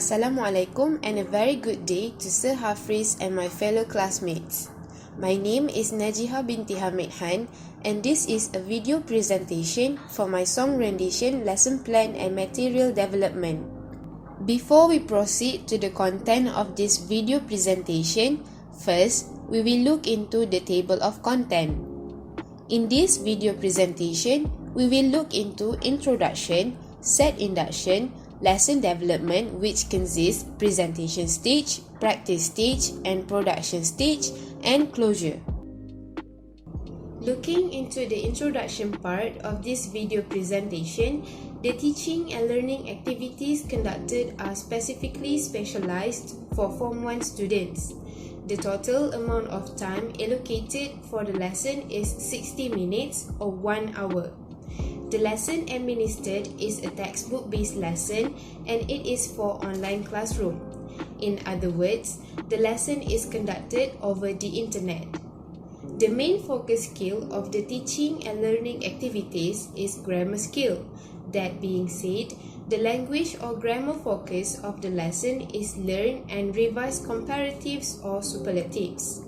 Assalamualaikum and a very good day to Sir Hafiz and my fellow classmates. My name is Najiha binti Hamid Han and this is a video presentation for my song rendition lesson plan and material development. Before we proceed to the content of this video presentation, first we will look into the table of content. In this video presentation, we will look into introduction, set induction, lesson development, which consists presentation stage, practice stage, and production stage, and closure. Looking into the introduction part of this video presentation, the teaching and learning activities conducted are specifically specialized for Form 1 students. The total amount of time allocated for the lesson is 60 minutes or 1 hour. The lesson administered is a textbook-based lesson and it is for online classroom. In other words, the lesson is conducted over the internet. The main focus skill of the teaching and learning activities is grammar skill. That being said, the language or grammar focus of the lesson is learn and revise comparatives or superlatives.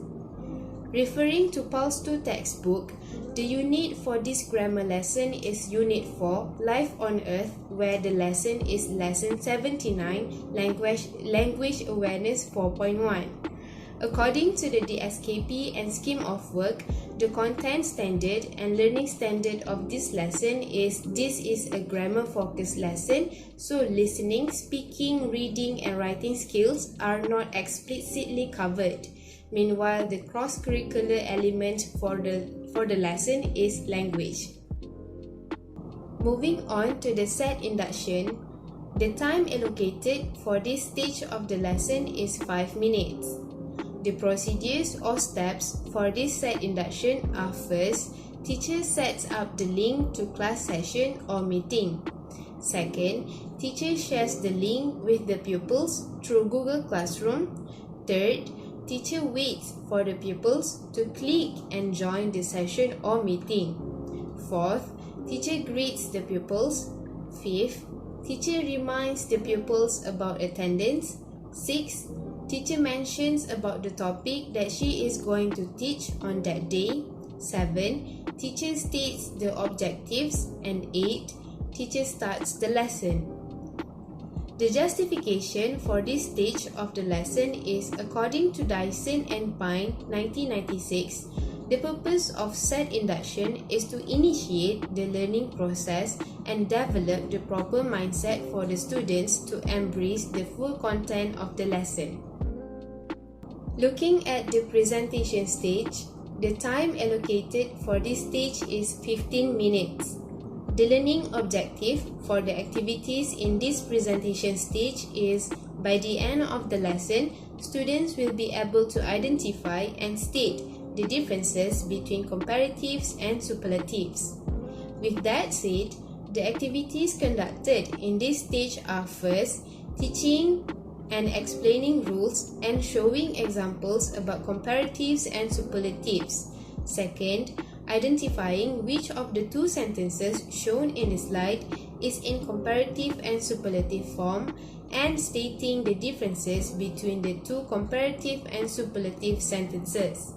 Referring to Pulse 2 textbook, the unit for this grammar lesson is Unit 4, Life on Earth, where the lesson is Lesson 79, Language Awareness 4.1. According to the DSKP and Scheme of Work, the content standard and learning standard of this lesson is this is a grammar-focused lesson, so listening, speaking, reading, and writing skills are not explicitly covered. Meanwhile, the cross-curricular element for the lesson is language. Moving on to the set induction, the time allocated for this stage of the lesson is 5 minutes. The procedures or steps for this set induction are: first, teacher sets up the link to class session or meeting. Second, teacher shares the link with the pupils through Google Classroom. Third, teacher waits for the pupils to click and join the session or meeting. Fourth, teacher greets the pupils. Fifth, teacher reminds the pupils about attendance. Sixth, teacher mentions about the topic that she is going to teach on that day. 7. Teacher states the objectives. And 8. Teacher starts the lesson. The justification for this stage of the lesson is, according to Dyson and Pine 1996, the purpose of set induction is to initiate the learning process and develop the proper mindset for the students to embrace the full content of the lesson. Looking at the presentation stage, the time allocated for this stage is 15 minutes. The learning objective for the activities in this presentation stage is, by the end of the lesson, students will be able to identify and state the differences between comparatives and superlatives. With that said, the activities conducted in this stage are: first, teaching and explaining rules and showing examples about comparatives and superlatives. Second, identifying which of the two sentences shown in the slide is in comparative and superlative form and stating the differences between the two comparative and superlative sentences.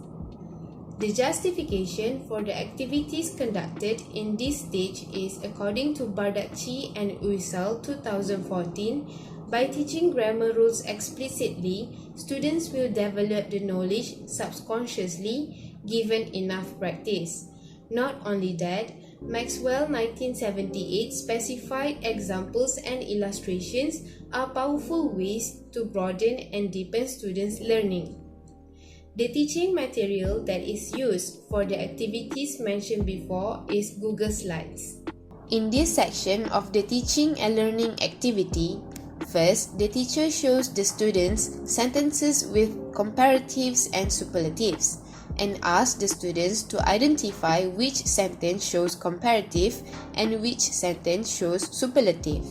The justification for the activities conducted in this stage is, according to Bardakci and Uysal 2014, by teaching grammar rules explicitly, students will develop the knowledge subconsciously given enough practice. Not only that, Maxwell 1978 specified examples and illustrations are powerful ways to broaden and deepen students' learning. The teaching material that is used for the activities mentioned before is Google Slides. In this section of the teaching and learning activity, first, the teacher shows the students sentences with comparatives and superlatives and asks the students to identify which sentence shows comparative and which sentence shows superlative.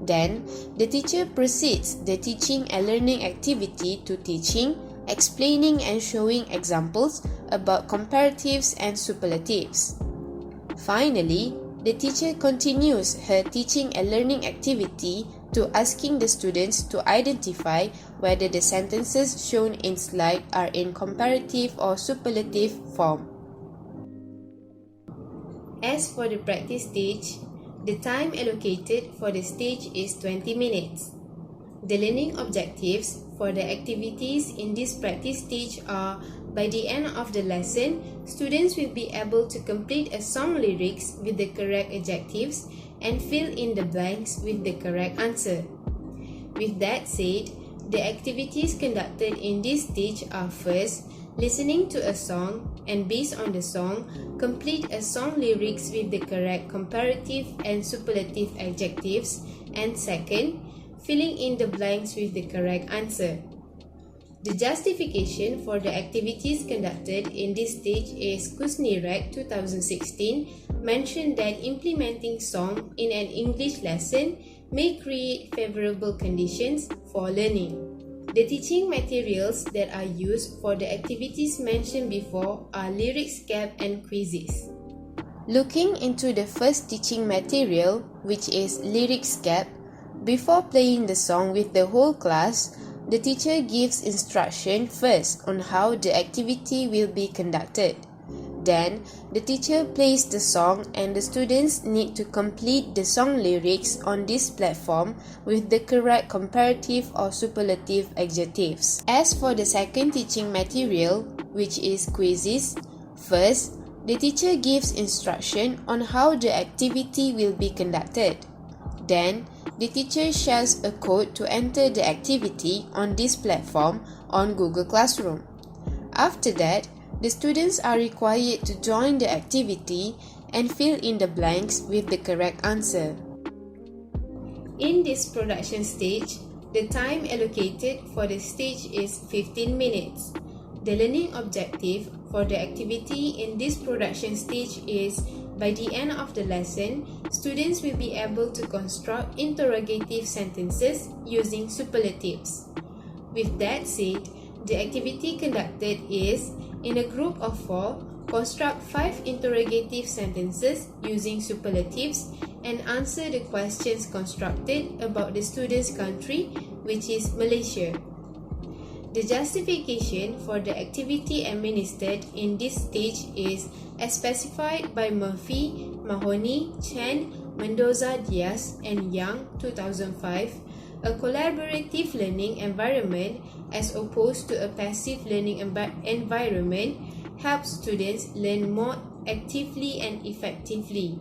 Then, the teacher proceeds the teaching and learning activity to teaching, explaining and showing examples about comparatives and superlatives. Finally, the teacher continues her teaching and learning activity to asking the students to identify whether the sentences shown in slide are in comparative or superlative form. As for the practice stage, the time allocated for the stage is 20 minutes. The learning objectives for the activities in this practice stage are: by the end of the lesson, students will be able to complete a song lyrics with the correct adjectives and fill in the blanks with the correct answer. With that said, the activities conducted in this stage are: first, listening to a song and based on the song, complete a song lyrics with the correct comparative and superlative adjectives, and second, filling in the blanks with the correct answer. The justification for the activities conducted in this stage is Kusnirek 2016 mentioned that implementing song in an English lesson may create favorable conditions for learning. The teaching materials that are used for the activities mentioned before are lyrics gap and quizzes. Looking into the first teaching material, which is lyrics gap, before playing the song with the whole class, the teacher gives instruction first on how the activity will be conducted. Then, the teacher plays the song and the students need to complete the song lyrics on this platform with the correct comparative or superlative adjectives. As for the second teaching material, which is quizzes, first, the teacher gives instruction on how the activity will be conducted. Then, the teacher shares a code to enter the activity on this platform on Google Classroom. After that, the students are required to join the activity and fill in the blanks with the correct answer. In this production stage, the time allocated for the stage is 15 minutes. The learning objective for the activity in this production stage is: by the end of the lesson, students will be able to construct interrogative sentences using superlatives. With that said, the activity conducted is: in a group of 4, construct 5 interrogative sentences using superlatives and answer the questions constructed about the student's country, which is Malaysia. The justification for the activity administered in this stage is as specified by Murphy, Mahoney, Chen, Mendoza Diaz, and Young 2005, a collaborative learning environment as opposed to a passive learning environment helps students learn more actively and effectively.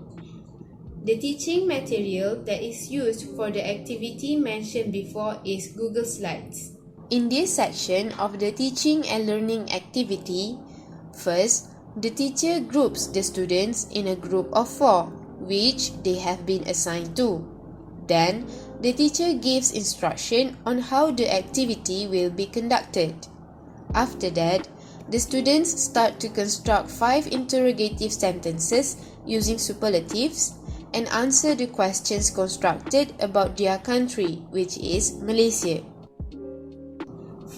The teaching material that is used for the activity mentioned before is Google Slides. In this section of the teaching and learning activity, first, the teacher groups the students in a group of 4, which they have been assigned to. Then, the teacher gives instruction on how the activity will be conducted. After that, the students start to construct 5 interrogative sentences using superlatives and answer the questions constructed about their country, which is Malaysia.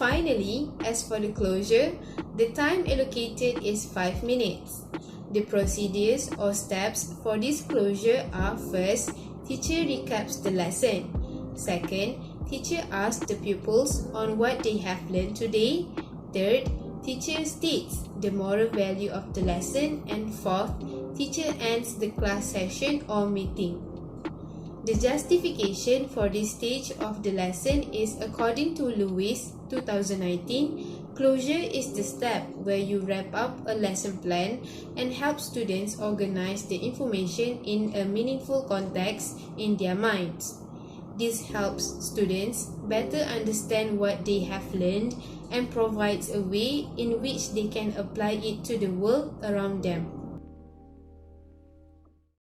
Finally, as for the closure, the time allocated is 5 minutes. The procedures or steps for this closure are: first, teacher recaps the lesson. Second, teacher asks the pupils on what they have learned today. Third, teacher states the moral value of the lesson. And fourth, teacher ends the class session or meeting. The justification for this stage of the lesson is according to Lewis 2019, closure is the step where you wrap up a lesson plan and help students organize the information in a meaningful context in their minds. This helps students better understand what they have learned and provides a way in which they can apply it to the world around them.